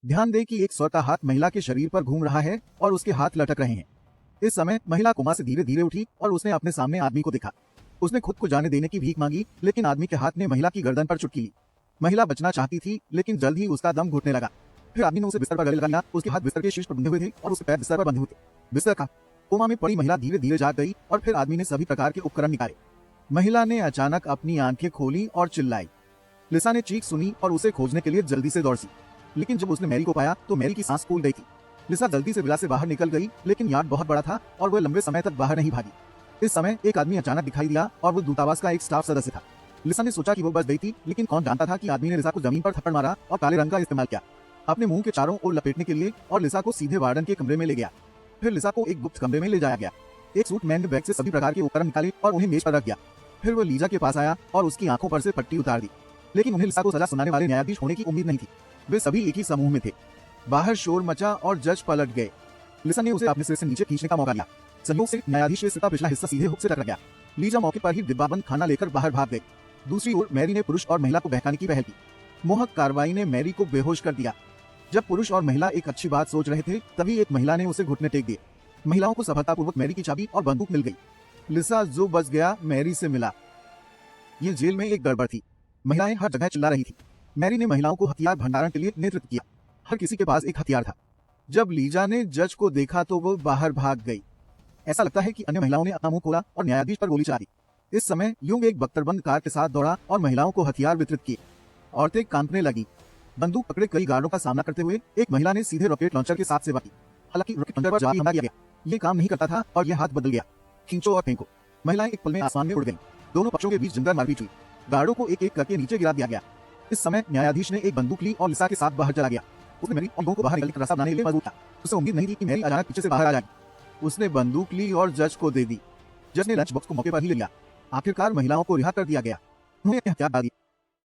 ध्यान दें कि एक सौ का हाथ महिला के शरीर पर घूम रहा है और उसके हाथ लटक रहे हैं। इस समय महिला कोमा से धीरे धीरे उठी और उसने अपने सामने आदमी को देखा। उसने खुद को जाने देने की भीख मांगी, लेकिन आदमी के हाथ ने महिला की गर्दन पर चुटकी ली। महिला बचना चाहती थी, लेकिन जल्द ही उसका दम घुटने लगा। फिर आदमी ने उसे बिस्तर पर गले लगा लिया। उसके हाथ बिस्तर के शीर्ष पर बंधे हुए थे और उसके पैर बिस्तर पर बंधे हुए थे। बिस्तर का कोमा में पड़ी महिला धीरे धीरे जाग गई और फिर आदमी ने सभी प्रकार के उपकरण निकाले। महिला ने अचानक अपनी आंखें खोली और चिल्लाई। लिसा ने चीख सुनी और उसे खोजने के लिए जल्दी से दौड़ी, लेकिन जब उसने मैरी को पाया तो मैरी की सांस फूल गई थी। लिसा जल्दी से विला से बाहर निकल गई, लेकिन यार्ड बहुत बड़ा था और वह लंबे समय तक बाहर नहीं भागी। इस समय एक आदमी अचानक दिखाई दिया और वो दूतावास का एक स्टाफ सदस्य था। लिसा ने सोचा कि वो बच गई थी, लेकिन कौन जानता था कि आदमी ने लिसा को जमीन पर थप्पड़ मारा और काले रंग का इस्तेमाल किया अपने मुंह के चारों ओर लपेटने के लिए, और लिसा को सीधे वार्डन के कमरे में ले गया। फिर लिसा को एक गुप्त कमरे में ले जाया गया। एक सूट मैन ने बैग से सभी प्रकार के उपकरण निकाले और उन्हें मेज पर रख दिया। फिर वो लीजा के पास आया और उसकी आंखों पर से पट्टी उतार दी, लेकिन उन्हें लिसा को सजा सुनाने वाले न्यायाधीश होने की उम्मीद नहीं थी। वे सभी एक ही समूह में थे। बाहर शोर मचा और जज पलट गए। लिसा ने उसे अपने सिर से नीचे खींचने का मौका दिया। संयोग से न्यायाधीश के सिर का पिछला हिस्सा सीधे हुक से टकरा गया। लीजा मौके पर ही डिब्बाबंद खाना लेकर बाहर भाग गई। दूसरी ओर मैरी ने पुरुष और महिला को बहकाने की पहल की। मोहक कार्रवाई ने मैरी को बेहोश कर दिया। जब पुरुष और महिला एक अच्छी बात सोच रहे थे, तभी एक महिला ने उसे घुटने टेक दिए। महिलाओं को सफलतापूर्वक मैरी की चाबी और बंदूक मिल गई। लिसा जो बच गया, मैरी से मिला। ये जेल में एक गड़बड़ थी। महिलाएं हर जगह चिल्ला रही थी। मैरी ने महिलाओं को हथियार भंडारण के लिए नेतृत्व किया। हर किसी के पास एक हथियार था। जब लीजा ने जज को देखा तो वो बाहर भाग गई। ऐसा लगता है कि अन्य महिलाओं ने अपना मुंह खोला और न्यायाधीश पर गोली चला दी। इस समय यूंग एक बख्तरबंद कार के साथ दौड़ा और महिलाओं को हथियार वितरित किए। औरतें कांपने लगी। बंदूक पकड़े कई गार्डों का सामना करते हुए एक महिला ने सीधे रॉकेट लॉन्चर के साथ सेवा की। हालांकि रॉकेट लॉन्चर पर जवाबी हमला किया गया। ये काम नहीं करता था और यह हाथ बदल गया। खींचो और फेंको। महिलाएं एक पल में आसमान में उड़ गईं। दोनों पक्षों के बीच जमकर मारपीट हुई। गार्डों को एक एक करके नीचे गिरा दिया गया। इस समय न्यायाधीश ने एक बंदूक ली और लिसा के साथ बाहर चला गया। उसने मैरी और यूंग को बाहर निकलने का रास्ता बनाने के लिए मजबूर था। उसे उम्मीद नहीं थी कि मैरी अचानक पीछे से बाहर आ जाएगी। उसने बंदूक ली और जज को दे दी। जज ने लंच बॉक्स को मौके पर ही ले लिया। आखिरकार महिलाओं को रिहा कर दिया गया। उन्होंने हथियार डाल दिए।